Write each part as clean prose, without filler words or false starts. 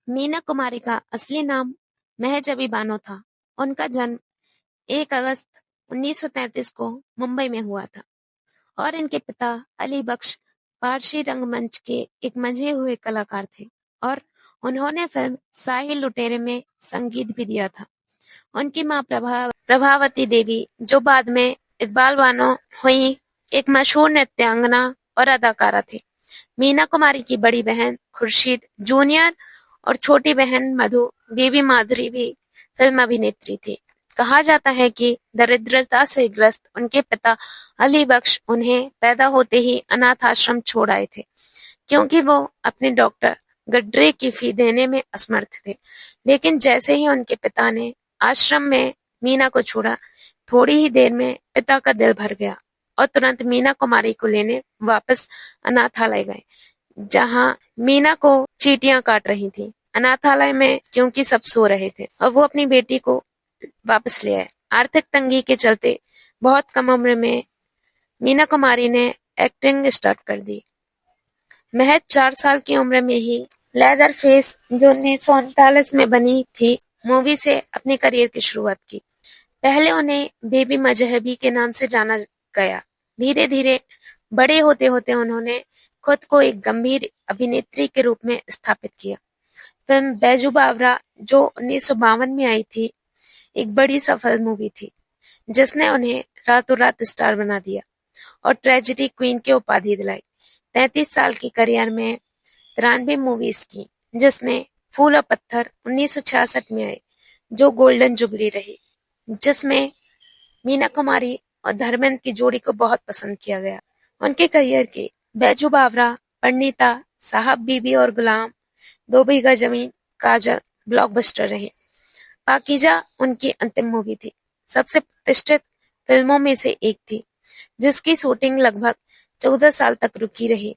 मीना कुमारी का असली नाम महज अभी बानो था। उनका जन्म 1 अगस्त 1933 को मुंबई में हुआ था और इनके पिता अली बख्श पारसी रंगमंच के एक मंझे हुए कलाकार थे और उन्होंने फिल्म साहिल लुटेरे में संगीत भी दिया था। उनकी मां प्रभावती देवी, जो बाद में इकबाल बानो हुई, एक मशहूर नृत्यांगना और अदाकारा थी। मीना कुमारी की बड़ी बहन खुर्शीद जूनियर और छोटी बहन मधु बीबी माधुरी भी फिल्म अभिनेत्री थी। कहा जाता है कि दरिद्रता से ग्रस्त उनके पिता अली बख्श उन्हें पैदा होते ही अनाथ आश्रम छोड़ आए थे, क्योंकि वो अपने डॉक्टर गड्रे की फी देने में असमर्थ थे। लेकिन जैसे ही उनके पिता ने आश्रम में मीना को छोड़ा, थोड़ी ही देर में पिता का दिल भर गया और तुरंत मीना कुमारी को लेने वापस अनाथालय गए, जहां मीना को चींटियां काट रही थी। अनाथालय में क्योंकि सब सो रहे थे और वो अपनी बेटी को वापस ले आए। आर्थिक तंगी के चलते बहुत कम उम्र में मीना कुमारी ने एक्टिंग स्टार्ट कर दी। महज 4 साल की उम्र में ही लेदर फेस, जो 1939 में बनी थी, मूवी से अपने करियर की शुरुआत की। पहले उन्हें बेबी मजहबी के नाम से जाना गया। धीरे धीरे बड़े होते होते उन्होंने खुद को एक गंभीर अभिनेत्री के रूप में स्थापित किया। फिल्म बैजू बावरा, जो 1952 में आई थी, एक बड़ी सफल मूवी थी, जिसने उन्हें रातों रात स्टार बना दिया और ट्रेजेडी क्वीन की उपाधि दिलाई। 33 साल की करियर में 93 मूवीज की, जिसमें फूल और पत्थर 1966 में आई, जो गोल्डन जुबली रही, जिसमें मीना कुमारी और धर्मेंद्र की जोड़ी को बहुत पसंद किया गया। उनके करियर की बैजू बावरा, परिणीता, साहब बीबी और गुलाम, 2 बीघा जमीन, काजल ब्लॉकबस्टर रहे। पाकीजा उनकी अंतिम मूवी थी, सबसे प्रतिष्ठित फिल्मों में से एक थी, जिसकी शूटिंग लगभग 14 साल तक रुकी रही।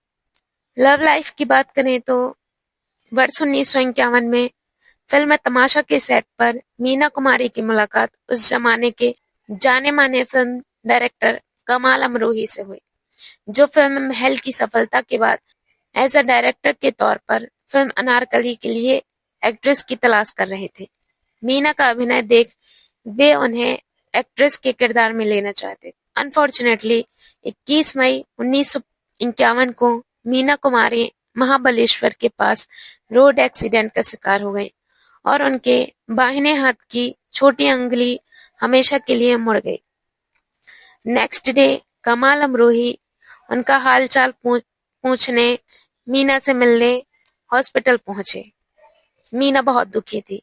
लव लाइफ की बात करें तो वर्ष 1951 में फिल्म तमाशा के सेट पर मीना कुमारी की मुलाकात उस जमाने के जाने माने फिल्म डायरेक्टर कमाल अमरोही से हुई, जो फिल्म महल की सफलता के बाद एज अ डायरेक्टर के तौर पर फिल्म अनारकली के लिए एक्ट्रेस की तलाश कर रहे थे। मीना का अभिनय देख वे उन्हें एक्ट्रेस के किरदार में लेना चाहते। अनफॉर्चुनेटली 21 मई 1951 को मीना कुमारी महाबलेश्वर के पास रोड एक्सीडेंट का शिकार हो गई और उनके बाहिने हाथ की छोटी अंगुली हमेशा के लिए मुड़ गई। नेक्स्ट डे कमाल अमरोही उनका हालचाल पूछने मीना से मिलने हॉस्पिटल पहुंचे। मीना बहुत दुखी थी,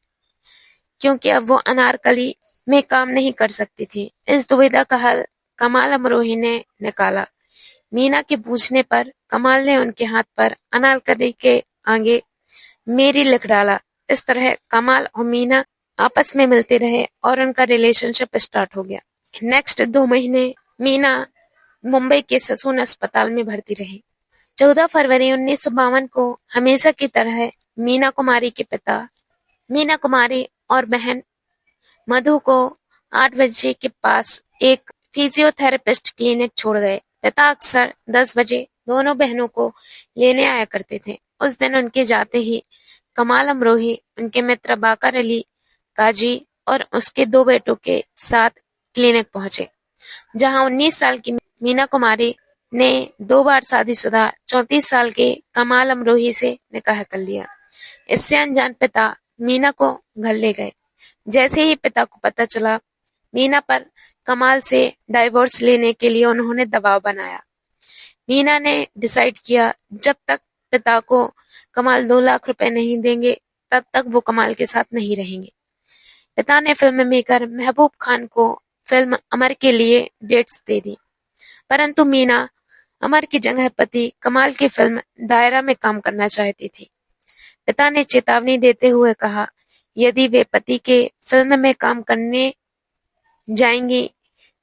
क्योंकि अब वो अनारकली में काम नहीं कर सकती थी। इस दुविधा का हल कमाल अमरोही ने निकाला। मीना के पूछने पर कमाल ने उनके हाथ पर अनारकली के आगे मेरी लिख डाला। इस तरह कमाल और मीना आपस में मिलते रहे और उनका रिलेशनशिप स्टार्ट हो गया। नेक्स्ट 2 महीने मीना मुंबई के ससून अस्पताल में भर्ती रही। 14 फरवरी 1952 को हमेशा की तरह मीना कुमारी के पिता मीना कुमारी और बहन मधु को 8 बजे के पास एक फिजियोथेरेपिस्ट क्लिनिक छोड़ गए। पिता अक्सर 10 बजे दोनों बहनों को लेने आया करते थे। उस दिन उनके जाते ही कमाल अमरोही उनके मित्र बाकर अली काजी और उसके 2 बेटों के साथ क्लिनिक पहुंचे, जहां 19 साल की मीना कुमारी ने 2 बार शादीशुदा 34 साल के कमाल अमरोही से निकाह कर लिया। इससे अनजान पिता मीना को घर ले गए। जैसे ही पिता को पता चला, मीना पर कमाल से डाइवोर्स लेने के लिए उन्होंने दबाव बनाया। मीना ने डिसाइड किया, जब तक पिता को कमाल 2 लाख रुपए नहीं देंगे, तब तक वो कमाल के साथ नहीं रहेंगे। पिता ने फिल्म मेकर महबूब खान को फिल्म अमर के लिए डेट्स दे दी, परंतु मीना अमर की जगह पति कमाल की फिल्म दायरा में काम करना चाहती थी। पिता ने चेतावनी देते हुए कहा, यदि वे पति के फिल्म में काम करने जाएंगी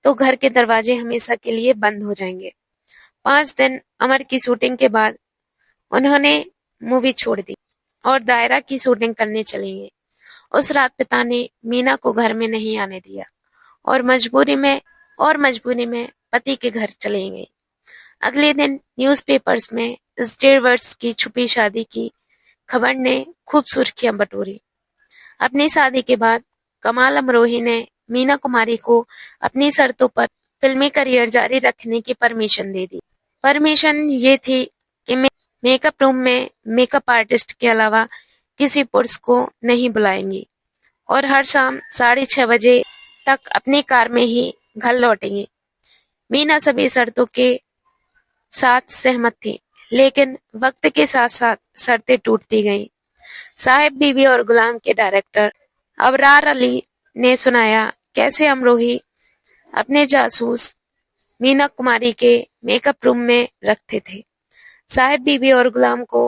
तो घर के दरवाजे हमेशा के लिए बंद हो जाएंगे। 5 दिन अमर की शूटिंग के बाद उन्होंने मूवी छोड़ दी और दायरा की शूटिंग करने चली गई। उस रात पिता ने मीना को घर में नहीं आने दिया और मजबूरी में पति के घर चली गई। अगले दिन न्यूज़पेपर्स में इस 1.5 वर्ष की छुपी शादी की खबर ने खूब सुर्खियां बटोरी। अपनी शादी के बाद कमाल अमरोही ने मीना कुमारी को अपनी शर्तों पर फिल्मी करियर जारी रखने की परमिशन दे दी। परमिशन ये थी कि मेकअप रूम में मेकअप आर्टिस्ट के अलावा किसी पुरुष को नहीं बुलाएंगी और हर शाम 6:30 बजे तक अपनी कार में ही घर लौटेंगी। मीना सभी शर्तों के साथ सहमत थी, लेकिन वक्त के साथ साथ शर्तें टूटती गईं। साहिब बीवी और गुलाम के डायरेक्टर अबरार अली ने सुनाया कैसे अमरोही अपने जासूस मीना कुमारी के मेकअप रूम में रखते थे। साहिब बीवी और गुलाम को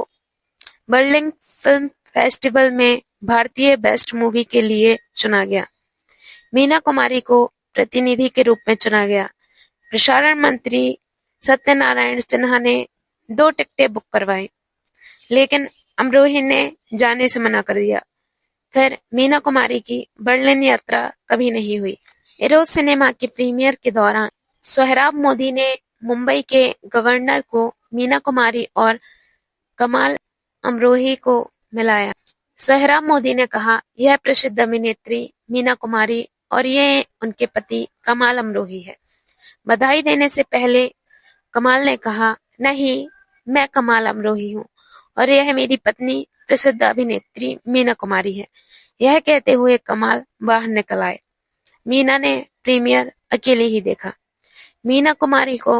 बर्लिन फिल्म फेस्टिवल में भारतीय बेस्ट मूवी के लिए चुना गया। मीना कुमारी को प्रतिनिधि के रूप में चुना गया। प्रसारण मंत्री सत्यनारायण सिन्हा ने 2 टिकटें बुक करवाई, लेकिन अमरोही ने जाने से मना कर दिया। फिर मीना कुमारी की बर्लिन यात्रा कभी नहीं हुई। इरोज सिनेमा के प्रीमियर के दौरान सोहराब मोदी ने मुंबई के गवर्नर को मीना कुमारी और कमाल अमरोही को मिलाया। सोहराब मोदी ने कहा, यह प्रसिद्ध अभिनेत्री मीना कुमारी और ये उनके पति कमाल अमरोही है। बधाई देने से पहले कमाल ने कहा, नहीं, मैं कमाल अमरोही हूँ और यह मेरी पत्नी प्रसिद्ध अभिनेत्री मीना कुमारी है। यह कहते हुए कमाल बाहर निकल आए। मीना ने प्रीमियर अकेले ही देखा। मीना कुमारी को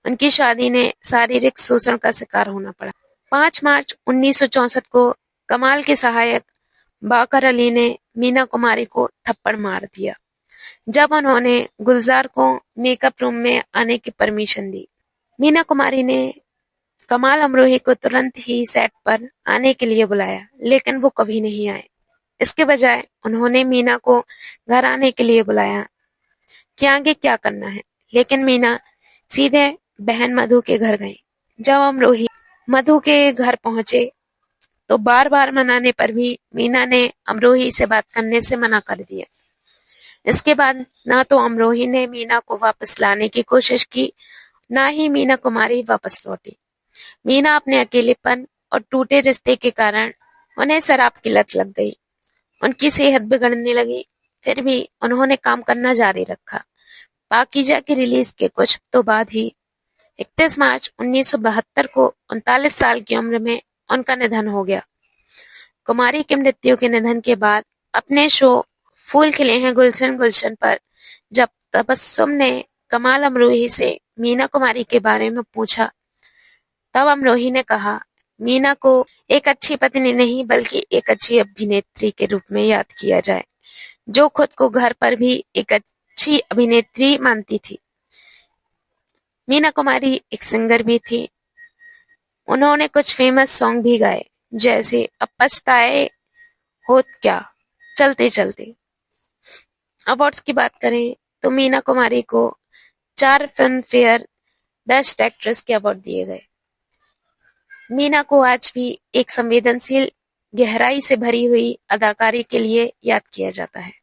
उनकी शादी ने शारीरिक शोषण का शिकार होना पड़ा। 5 मार्च 1964 को कमाल के सहायक बाकर अली ने मीना कुमारी को थप्पड़ मार दिया जब उन्होंने गुलजार को मेकअप रूम में आने की परमिशन दी। मीना कुमारी ने कमाल अमरोही को तुरंत ही सेट पर आने के लिए बुलाया, लेकिन वो कभी नहीं आए। इसके बजाय उन्होंने मीना को घर आने के लिए बुलाया कि आगे क्या करना है, लेकिन मीना सीधे बहन मधु के घर गई। जब अमरोही मधु के घर पहुंचे तो बार बार मनाने पर भी मीना ने अमरोही से बात करने से मना कर दिया। इसके बाद ना तो अमरोही ने मीना को वापस लाने की कोशिश की, ना ही मीना कुमारी वापस लौटी। मीना अपने अकेलेपन और टूटे रिश्ते के कारण उन्हें शराब की लत लग गई। उनकी सेहत बिगड़ने लगी, फिर भी उन्होंने काम करना जारी रखा। पाकीज़ा की रिलीज के कुछ हफ्तों बाद ही 31 मार्च 1972 को 39 साल की उम्र में उनका निधन हो गया। कुमारी की मृत्यु के निधन के बाद अपने शो फूल खिले हैं गुलशन गुलशन पर जब तबस्सुम ने कमाल अमरोही से मीना कुमारी के बारे में पूछा, तब अमरोही ने कहा, मीना को एक अच्छी पत्नी नहीं बल्कि एक अच्छी अभिनेत्री के रूप में याद किया जाए, जो खुद को घर पर भी एक अच्छी अभिनेत्री मानती थी। मीना कुमारी एक सिंगर भी थी। उन्होंने कुछ फेमस सॉन्ग भी गाए, जैसे अब पछताए होत क्या, चलते चलते। अवार्ड्स की बात करें तो मीना कुमारी को 4 फिल्म फेयर बेस्ट एक्ट्रेस के अवार्ड दिए गए। मीना को आज भी एक संवेदनशील, गहराई से भरी हुई अदाकारी के लिए याद किया जाता है।